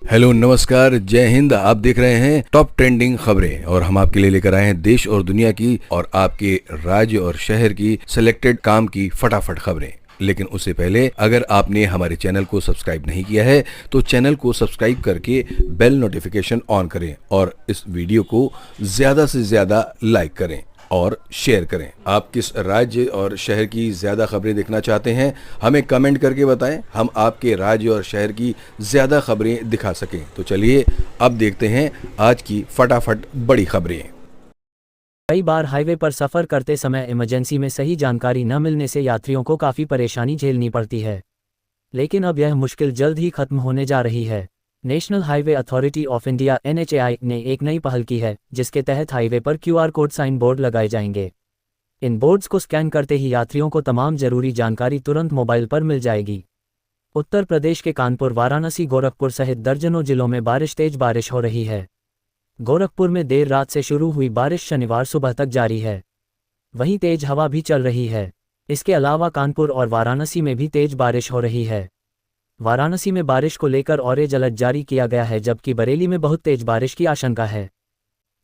Hello, नमस्कार, जय हिंद। आप देख रहे हैं टॉप ट्रेंडिंग खबरें और हम आपके लिए लेकर आए हैं देश और दुनिया की और आपके राज्य और शहर की सिलेक्टेड काम की फटाफट खबरें। लेकिन उससे पहले अगर आपने हमारे चैनल को सब्सक्राइब नहीं किया है तो चैनल को सब्सक्राइब करके बेल नोटिफिकेशन ऑन करें और इस वीडियो को ज्यादा से ज्यादा लाइक करें और शेयर करें। आप किस राज्य और शहर की ज्यादा खबरें देखना चाहते हैं हमें कमेंट करके बताएं, हम आपके राज्य और शहर की ज्यादा खबरें दिखा सकें। तो चलिए अब देखते हैं आज की फटाफट बड़ी खबरें। कई बार हाईवे पर सफर करते समय इमरजेंसी में सही जानकारी न मिलने से यात्रियों को काफ़ी परेशानी झेलनी पड़ती है, लेकिन अब यह मुश्किल जल्द ही खत्म होने जा रही है। National highway authority of India (NHAI) ने एक नई पहल की है, जिसके तहत हाईवे पर QR कोड साइन बोर्ड लगाए जाएंगे। इन बोर्ड्स को स्कैन करते ही यात्रियों को तमाम जरूरी जानकारी तुरंत मोबाइल पर मिल जाएगी। उत्तर प्रदेश के कानपुर, वाराणसी, गोरखपुर सहित दर्जनों जिलों में तेज बारिश हो रही है। गोरखपुर में देर रात से शुरू हुई बारिश शनिवार सुबह तक जारी है। वहीं तेज हवा भी चल रही है। इसके अलावा कानपुर और वाराणसी में भी तेज बारिश हो रही है। वाराणसी में बारिश को लेकर ऑरेंज अलर्ट जारी किया गया है, जबकि बरेली में बहुत तेज बारिश की आशंका है।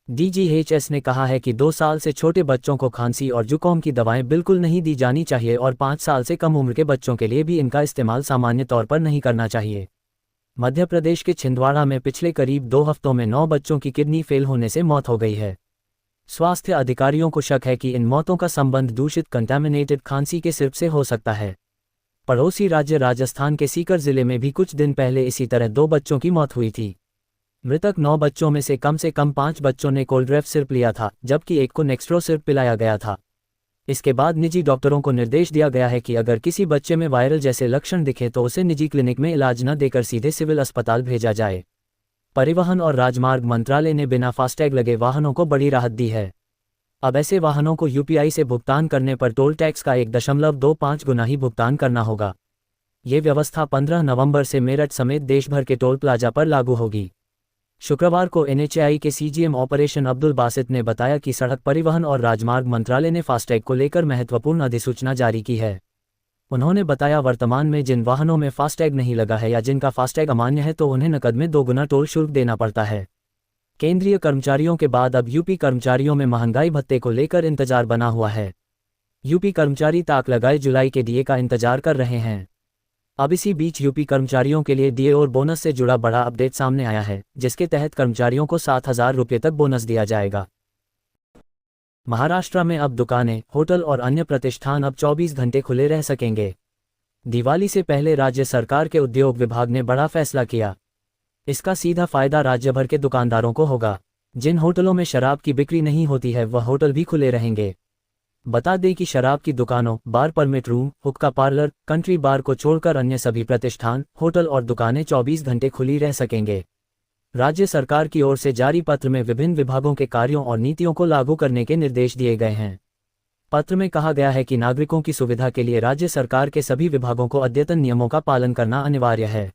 DGHS ने कहा है कि 2 साल से छोटे बच्चों को खांसी और जुकाम की दवाएं बिल्कुल नहीं दी जानी चाहिए और 5 साल से कम उम्र के बच्चों के लिए भी इनका इस्तेमाल सामान्य तौर पर नहीं करना चाहिए। मध्य प्रदेश के छिंदवाड़ा में पिछले करीब 2 हफ्तों में 9 बच्चों की किडनी फेल होने से मौत हो गई है। स्वास्थ्य अधिकारियों को शक है कि इन मौतों का संबंध दूषित कंटामिनेटेड खांसी के सिरप से हो सकता है। पड़ोसी राज्य राजस्थान के सीकर जिले में भी कुछ दिन पहले इसी तरह 2 बच्चों की मौत हुई थी। मृतक 9 बच्चों में से कम 5 बच्चों ने कोल्ड्रेफ सिरप लिया था, जबकि एक को नेक्स्ट्रो सिरप पिलाया गया था। इसके बाद निजी डॉक्टरों को निर्देश दिया गया है कि अगर किसी बच्चे में वायरल जैसे लक्षण दिखे तो उसे निजी क्लिनिक में इलाज न देकर सीधे सिविल अस्पताल भेजा जाए। परिवहन और राजमार्ग मंत्रालय ने बिना फास्टैग लगे वाहनों को बड़ी राहत दी है। अब ऐसे वाहनों को UPI से भुगतान करने पर टोल टैक्स का 1.25 गुना ही भुगतान करना होगा। ये व्यवस्था 15 नवंबर से मेरठ समेत देश भर के टोल प्लाजा पर लागू होगी। शुक्रवार को NHAI के CGM ऑपरेशन अब्दुल बासित ने बताया कि सड़क परिवहन और राजमार्ग मंत्रालय ने फास्टैग को लेकर महत्वपूर्ण अधिसूचना जारी की है। उन्होंने बताया, वर्तमान में जिन वाहनों में फास्टैग नहीं लगा है या जिनका फास्टैग अमान्य है तो उन्हें नकद में 2 गुना टोल शुल्क देना पड़ता है। केंद्रीय कर्मचारियों के बाद अब यूपी कर्मचारियों में महंगाई भत्ते को लेकर इंतजार बना हुआ है। यूपी कर्मचारी ताक लगाए जुलाई के डीए का इंतजार कर रहे हैं। अब इसी बीच यूपी कर्मचारियों के लिए डीए और बोनस से जुड़ा बड़ा अपडेट सामने आया है, जिसके तहत कर्मचारियों को 7,000 रुपये तक बोनस दिया जाएगा। महाराष्ट्र में अब दुकानें, होटल और अन्य प्रतिष्ठान अब 24 घंटे खुले रह सकेंगे। दिवाली से पहले राज्य सरकार के उद्योग विभाग ने बड़ा फैसला किया। इसका सीधा फायदा राज्य भर के दुकानदारों को होगा। जिन होटलों में शराब की बिक्री नहीं होती है वह होटल भी खुले रहेंगे। बता दें कि शराब की दुकानों, बार परमिट रूम, हुक्का पार्लर, कंट्री बार को छोड़कर अन्य सभी प्रतिष्ठान, होटल और दुकानें 24 घंटे खुली रह सकेंगे। राज्य सरकार की ओर से जारी पत्र में विभिन्न विभागों के कार्यों और नीतियों को लागू करने के निर्देश दिए गए हैं। पत्र में कहा गया है कि नागरिकों की सुविधा के लिए राज्य सरकार के सभी विभागों को अद्यतन नियमों का पालन करना अनिवार्य है।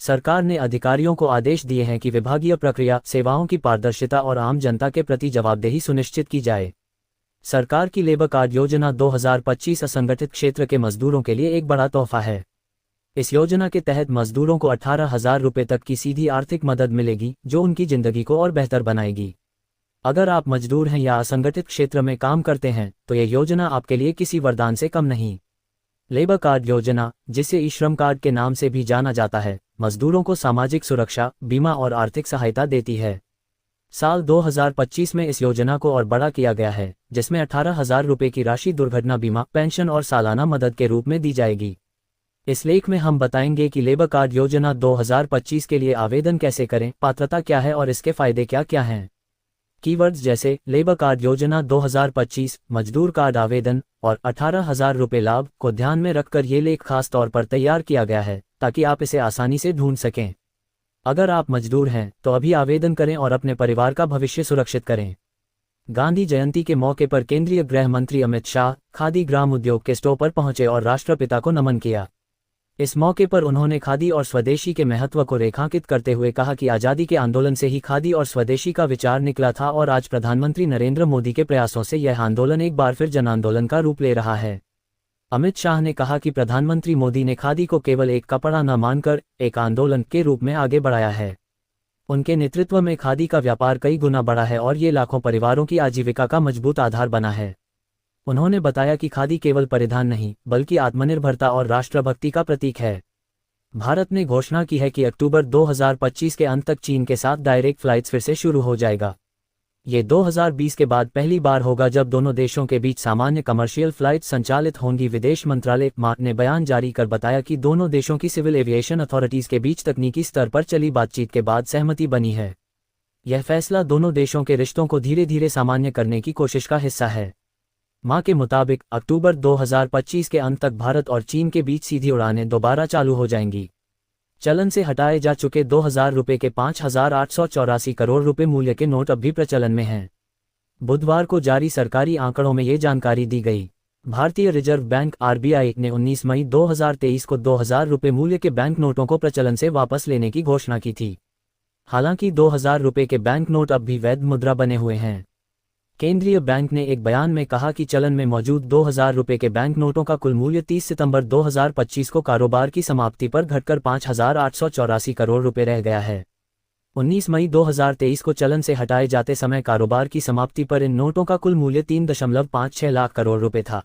सरकार ने अधिकारियों को आदेश दिए हैं कि विभागीय प्रक्रिया, सेवाओं की पारदर्शिता और आम जनता के प्रति जवाबदेही सुनिश्चित की जाए। सरकार की लेबर कार्ड योजना 2025 असंगठित क्षेत्र के मजदूरों के लिए एक बड़ा तोहफा है। इस योजना के तहत मजदूरों को 18,000 रुपये तक की सीधी आर्थिक मदद मिलेगी, जो उनकी जिंदगी को और बेहतर बनाएगी। अगर आप मजदूर हैं या असंगठित क्षेत्र में काम करते हैं तो ये योजना आपके लिए किसी वरदान से कम नहीं। लेबर कार्ड योजना, जिसे ई श्रम कार्ड के नाम से भी जाना जाता है, मजदूरों को सामाजिक सुरक्षा, बीमा और आर्थिक सहायता देती है। साल 2025 में इस योजना को और बड़ा किया गया है, जिसमें 18,000 रुपये की राशि दुर्घटना बीमा, पेंशन और सालाना मदद के रूप में दी जाएगी। इस लेख में हम बताएंगे कि लेबर कार्ड योजना 2025 के लिए आवेदन कैसे करें, पात्रता क्या है और इसके फायदे क्या क्या हैं। कीवर्ड्स जैसे लेबर कार्ड योजना 2025, मजदूर कार्ड आवेदन और 18,000 रुपये लाभ को ध्यान में रखकर ये लेख खास तौर पर तैयार किया गया है ताकि आप इसे आसानी से ढूंढ सकें। अगर आप मजदूर हैं तो अभी आवेदन करें और अपने परिवार का भविष्य सुरक्षित करें। गांधी जयंती के मौके पर केंद्रीय गृह मंत्री अमित शाह खादी ग्राम उद्योग के स्टोर पर पहुंचे और राष्ट्रपिता को नमन किया। इस मौके पर उन्होंने खादी और स्वदेशी के महत्व को रेखांकित करते हुए कहा कि आज़ादी के आंदोलन से ही खादी और स्वदेशी का विचार निकला था और आज प्रधानमंत्री नरेंद्र मोदी के प्रयासों से यह आंदोलन एक बार फिर जन आंदोलन का रूप ले रहा है। अमित शाह ने कहा कि प्रधानमंत्री मोदी ने खादी को केवल एक कपड़ा न मानकर एक आंदोलन के रूप में आगे बढ़ाया है। उनके नेतृत्व में खादी का व्यापार कई गुना बढ़ा है और ये लाखों परिवारों की आजीविका का मजबूत आधार बना है। उन्होंने बताया कि खादी केवल परिधान नहीं बल्कि आत्मनिर्भरता और राष्ट्रभक्ति का प्रतीक है। भारत ने घोषणा की है कि अक्टूबर 2025 के अंत तक चीन के साथ डायरेक्ट फ्लाइट्स फिर से शुरू हो जाएगा। ये 2020 के बाद पहली बार होगा जब दोनों देशों के बीच सामान्य कमर्शियल फ्लाइट संचालित होंगी। विदेश मंत्रालय ने बयान जारी कर बताया कि दोनों देशों की सिविल एविएशन अथॉरिटीज के बीच तकनीकी स्तर पर चली बातचीत के बाद सहमति बनी है। यह फैसला दोनों देशों के रिश्तों को धीरे धीरे सामान्य करने की कोशिश का हिस्सा है। मां के मुताबिक अक्टूबर 2025 के अंत तक भारत और चीन के बीच सीधी उड़ानें दोबारा चालू हो जाएंगी। चलन से हटाए जा चुके 2000 रुपये के 5,884 करोड़ रुपए मूल्य के नोट अब भी प्रचलन में हैं। बुधवार को जारी सरकारी आंकड़ों में ये जानकारी दी गई। भारतीय रिजर्व बैंक (RBI) ने 19 मई 2023 को 2000 रुपये मूल्य के बैंक नोटों को प्रचलन से वापस लेने की घोषणा की थी। हालांकि 2000 रुपये के बैंक नोट अब भी वैध मुद्रा बने हुए हैं। केंद्रीय बैंक ने एक बयान में कहा कि चलन में मौजूद 2000 रुपये के बैंक नोटों का कुल मूल्य 30 सितंबर 2025 को कारोबार की समाप्ति पर घटकर 5,884 करोड़ रुपये रह गया है। 19 मई 2023 को चलन से हटाए जाते समय कारोबार की समाप्ति पर इन नोटों का कुल मूल्य 3.56 लाख करोड़ रुपये था।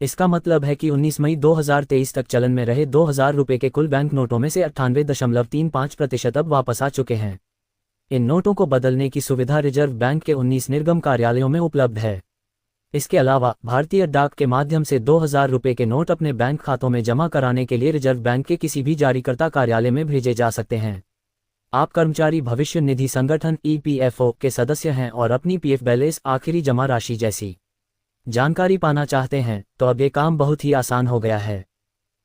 इसका मतलब है कि 19 मई 2023 तक चलन में रहे 2000 रुपये के कुल बैंक नोटों में से 98.35% अब वापस आ चुके हैं। इन नोटों को बदलने की सुविधा रिजर्व बैंक के 19 निर्गम कार्यालयों में उपलब्ध है। इसके अलावा भारतीय डाक के माध्यम से 2000 रुपये के नोट अपने बैंक खातों में जमा कराने के लिए रिजर्व बैंक के किसी भी जारीकर्ता कार्यालय में भेजे जा सकते हैं। आप कर्मचारी भविष्य निधि संगठन (EPFO) के सदस्य हैं और अपनी PF बैलेंस आखिरी जमा राशि जैसी जानकारी पाना चाहते हैं तो अब ये काम बहुत ही आसान हो गया है।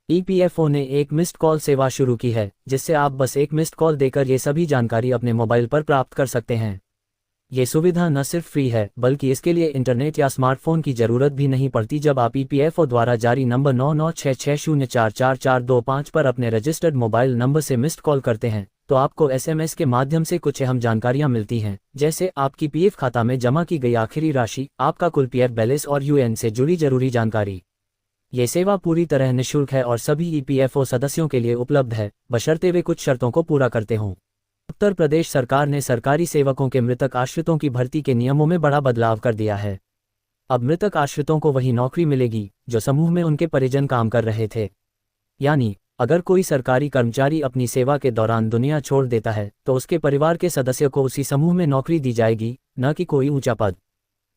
EPFO ने एक मिस्ड कॉल सेवा शुरू की है जिससे आप बस एक मिस्ड कॉल देकर ये सभी जानकारी अपने मोबाइल पर प्राप्त कर सकते हैं। ये सुविधा न सिर्फ फ्री है बल्कि इसके लिए इंटरनेट या स्मार्टफोन की जरूरत भी नहीं पड़ती। जब आप EPFO द्वारा जारी नंबर 9966044425 पर अपने रजिस्टर्ड मोबाइल नंबर से मिस्ड कॉल करते हैं तो आपको SMS के माध्यम से कुछ अहम जानकारियां मिलती हैं, जैसे आपकी PF खाता में जमा की गई आखिरी राशि, आपका कुल PF बैलेंस और UN से जुड़ी जरूरी जानकारी। ये सेवा पूरी तरह निःशुल्क है और सभी EPFO सदस्यों के लिए उपलब्ध है, बशर्ते वे कुछ शर्तों को पूरा करते हों। उत्तर प्रदेश सरकार ने सरकारी सेवकों के मृतक आश्रितों की भर्ती के नियमों में बड़ा बदलाव कर दिया है। अब मृतक आश्रितों को वही नौकरी मिलेगी जो समूह में उनके परिजन काम कर रहे थे। यानी अगर कोई सरकारी कर्मचारी अपनी सेवा के दौरान दुनिया छोड़ देता है तो उसके परिवार के सदस्य को उसी समूह में नौकरी दी जाएगी, न कि कोई ऊंचा पद।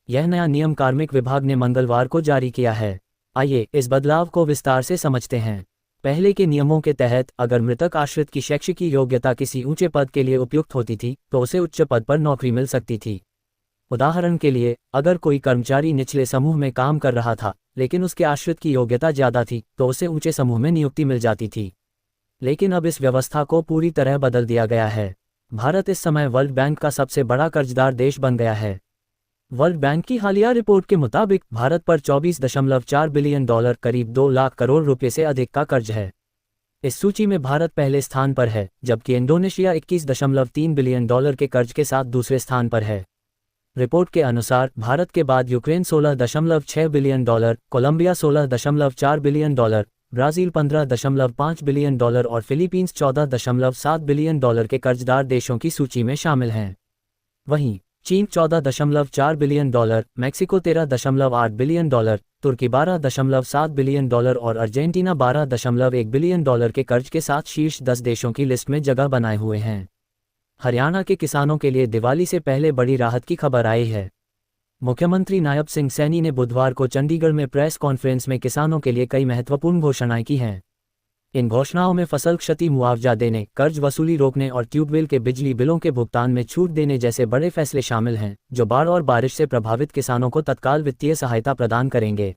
यह नया नियम कार्मिक विभाग ने मंगलवार को जारी किया है। आइए इस बदलाव को विस्तार से समझते हैं। पहले के नियमों के तहत अगर मृतक आश्रित की शैक्षिक योग्यता किसी ऊंचे पद के लिए उपयुक्त होती थी तो उसे उच्च पद पर नौकरी मिल सकती थी। उदाहरण के लिए, अगर कोई कर्मचारी निचले समूह में काम कर रहा था लेकिन उसके आश्रित की योग्यता ज्यादा थी तो उसे ऊंचे समूह में नियुक्ति मिल जाती थी। लेकिन अब इस व्यवस्था को पूरी तरह बदल दिया गया है। भारत इस समय वर्ल्ड बैंक का सबसे बड़ा कर्जदार देश बन गया है। वर्ल्ड बैंक की हालिया रिपोर्ट के मुताबिक भारत पर $24.4 बिलियन करीब 2 लाख करोड़ रुपए से अधिक का कर्ज है। इस सूची में भारत पहले स्थान पर है, जबकि इंडोनेशिया $21.3 बिलियन के कर्ज के साथ दूसरे स्थान पर है। रिपोर्ट के अनुसार भारत के बाद Ukraine $16.6 billion, Colombia $16.4 billion, Brazil $15.5 billion और फिलीपींस $14.7 बिलियन के कर्जदार देशों की सूची में शामिल हैं। वहीं चीन $14.4 बिलियन, मैक्सिको $13.8 बिलियन, तुर्की $12.7 बिलियन और अर्जेंटीना $12.1 बिलियन के कर्ज के साथ शीर्ष 10 देशों की लिस्ट में जगह बनाए हुए हैं। हरियाणा के किसानों के लिए दिवाली से पहले बड़ी राहत की खबर आई है। मुख्यमंत्री नायब सिंह सैनी ने बुधवार को चंडीगढ़ में प्रेस कॉन्फ्रेंस में किसानों के लिए कई महत्वपूर्ण घोषणाएं की हैं। इन घोषणाओं में फसल क्षति मुआवजा देने, कर्ज वसूली रोकने और ट्यूबवेल के बिजली बिलों के भुगतान में छूट देने जैसे बड़े फैसले शामिल हैं, जो बाढ़ और बारिश से प्रभावित किसानों को तत्काल वित्तीय सहायता प्रदान करेंगे।